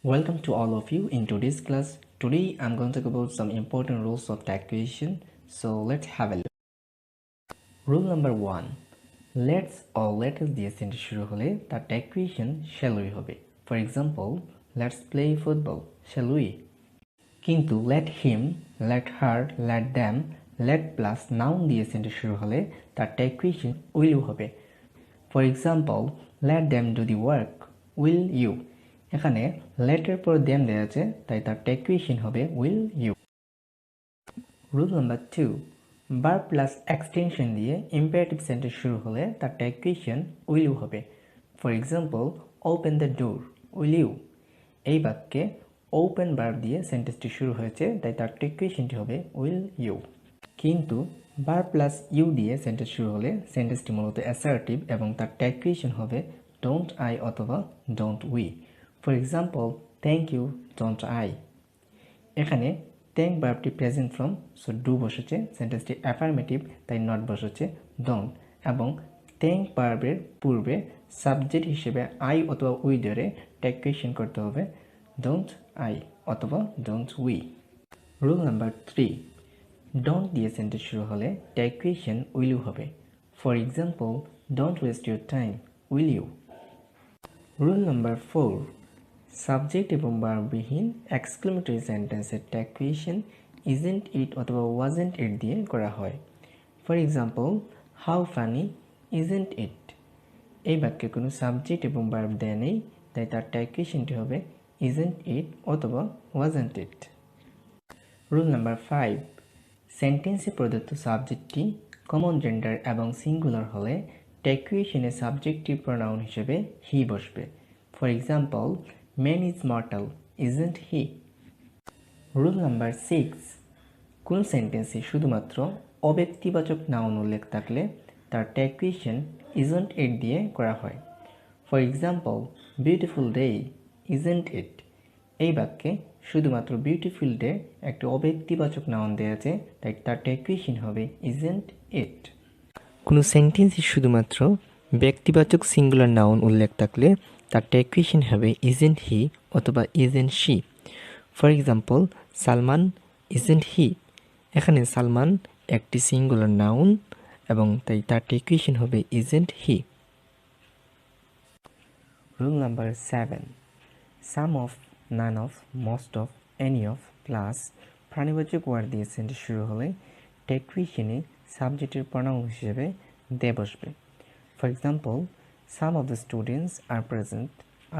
Welcome to all of you in today's class. Today I'm going to talk about some important rules of taxation. So let's have a look. Rule number 1. Let's or letters দিয়ে sentence শুরু হলে তার taxation shall we হবে. For example, let's play football. Shall we? কিন্তু let him, let her, let them, let plus noun দিয়ে sentence শুরু হলে তার taxation will হবে. For example, let them do the work. Will you? এখানে লেটের পর them দেওয়া আছে, তাই তার টেকুয়েশন হবে will you. Rule number 2, verb plus extension দিয়ে ইম্পারেটিভ সেন্টেন্স শুরু হলে তার টেকুয়েশন উইল ইউ হবে। For example, open the door, will you. এই বাক্যে ওপেন ভার্ব দিয়ে সেন্টেন্সটি শুরু হয়েছে, তাই তার টেকুয়েশনটি হবে উইল ইউ। কিন্তু ভার্ব প্লাস ইউ দিয়ে সেন্টেন্স শুরু হলে সেন্টেন্সটি মূলত অ্যাসার্টিভ এবং তার টেকুয়েশন হবে ডোন্ট আই অথবা don't we. For example, thank you, don't I. এখানে থ্যাংক ভার্বটি প্রেজেন্ট ফর্ম, সো ডু বসেছে, সেন্টেন্সটি অ্যাফার্মেটিভ, তাই নট বসেছে ডোন্ট, এবং থ্যাংক ভার্বের পূর্বে সাবজেক্ট হিসেবে আই অথবা উই ধরে টেকুয়েশন করতে হবে ডোন্ট আই অথবা don't we. Rule number 3, don't দিয়ে সেন্টেন্স শুরু হলে টেকুয়েশন উইল ইউ হবে। For example, don't waste your time, will you. Rule number 4, subject এবং ভার্ববিহীন এক্সক্লেমেটরি সেন্টেন্সের টেকুয়েশন ইজেন্ট ইট অথবা ওয়াজেন্ট ইট দিয়ে করা হয়। For example, how funny, isn't it. এই বাক্যে কোনো সাবজেক্ট এবং ভার্ব দেয়া নেই, তাই তার টেকুয়েশনটি হবে ইজেন্ট ইট অথবা ওয়াজেন্ট ইট। রুল নাম্বার 5, সেন্টেন্সে প্রদত্ত সাবজেক্টটি কমন জেন্ডার এবং সিঙ্গুলার হলে টেকুয়েশনে সাবজেক্টিভ প্রোনাউন হিসেবে হি বসবে। For example, man is mortal, isn't he. Rule number 6, কোন সেন্টেন্সে শুধুমাত্র অব্যক্তিবাচক নাউন উল্লেখ থাকলে তার টেকুয়েশন ইজেন্ট ইট দিয়ে করা হয়। For example, beautiful day, isn't it. এই বাক্যে শুধুমাত্র বিউটিফুল ডে একটি অব্যক্তিবাচক নাউন দেওয়া আছে, তাই তার টেকুয়েশন হবে ইজেন্ট ইট। কোনো সেন্টেন্সে শুধুমাত্র ব্যক্তিবাচক সিঙ্গুলার নাউন উল্লেখ থাকলে তার টেকুয়েশন হবে ইজেন্ট হি অথবা isn't she. For example, Salman, isn't he. এখানে সালমান একটি সিঙ্গুলার নাউন এবং তাই তার টেকুয়েশন হবে isn't he. Rule number 7, some of, none of, most of, any of plus প্রাণীবাচক ওয়ার্ড দিয়ে সেন্টেন্স শুরু হলে টেকুয়েশনে সাবজেক্টের প্রোনাউন হিসেবে দে বসবে। For example, some of the students are present,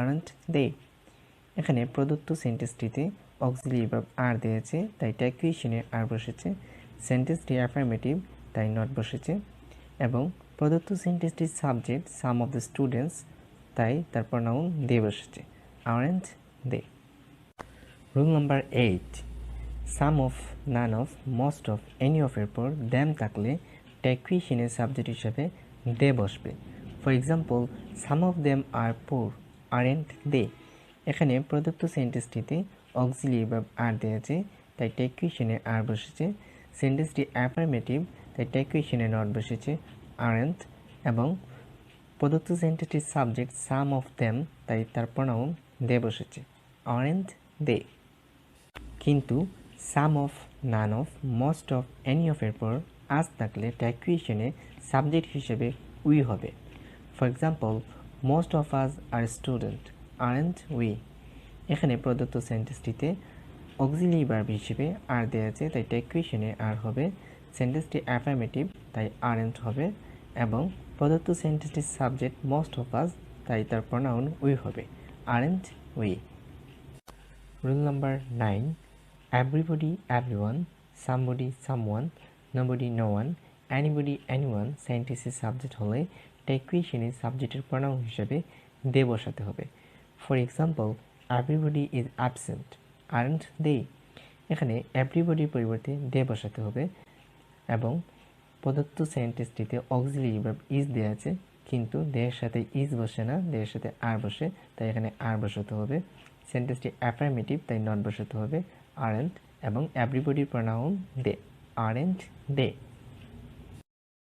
aren't they. এখানে প্রদত্ত সেন্টেন্সটিতে অক্সিলিয়ারি ভার্ব আর দিয়েছে, তাই টেকুয়েশনে আর বসেছে। সেন্টেন্সটি অ্যাফার্মেটিভ, তাই নট বসেছে, এবং প্রদত্ত সেন্টেন্সটির subject some of the students, তাই তার প্রোনাউন দে বসেছে, aren't they. Rule number 8, some of, none of, most of, any of এর পর দ্যাম থাকলে টেকুয়েশনের সাবজেক্ট হিসাবে দে বসবে। For example, some of them are poor, aren't they. এখানে প্রদত্ত সেন্টেন্সটিতে অক্সিলিয়ারি ভার্ব আর দিয়েছে, তাই টেকুয়েশনে আর বসেছে। সেন্টেন্সটি অ্যাফার্মেটিভ, তাই টেকুয়েশনে নট বসেছে, আরেন্ট, এবং প্রদত্ত সেন্টেন্সটির সাবজেক্ট সাম অফ দেম, তাই তার প্রোনাউন দে বসেছে, আরেন্ট দে। কিন্তু some of, none of, most of, any of এর পর আজ থাকলে টেকুয়েশনে সাবজেক্ট হিসেবে উই হবে। For example, most of us are student, aren't we. এখানে প্রদত্ত সেন্টেন্সটিতে অক্সিলিয়ারি ভার্ব হিসেবে আর দেওয়া আছে, তাই টেকুয়েশনে আর হবে। সেন্টেন্সটি অ্যাফার্মেটিভ, তাই আরেন্ট হবে, এবং প্রদত্ত সেন্টেন্সটির সাবজেক্ট মোস্ট অফ আস, তাই তার প্রোনাউন উই হবে, aren't we. Rule number 9, everybody, everyone, somebody, someone, nobody, no one, anybody, anyone সেন্টেন্সের সাবজেক্ট হলে টেকুয়েশনে সাবজেক্টের প্রোনাউন হিসেবে দে বসাতে হবে। For example, everybody is absent, aren't they. এখানে এভরিবডির পরিবর্তে দে বসাতে হবে, এবং প্রদত্ত সেন্টেন্সটিতে অক্সিলিয়ারি ভার্ব ইজ দেওয়া আছে, কিন্তু দের সাথে ইজ বসে না, দের সাথে আর বসে, তাই এখানে আর বসাতে হবে। সেন্টেন্সটি অ্যাফার্মেটিভ, তাই নট বসাতে হবে, আরেন্ট, এবং এভরিবডির প্রোনাউন দে, আরেন্ট দে।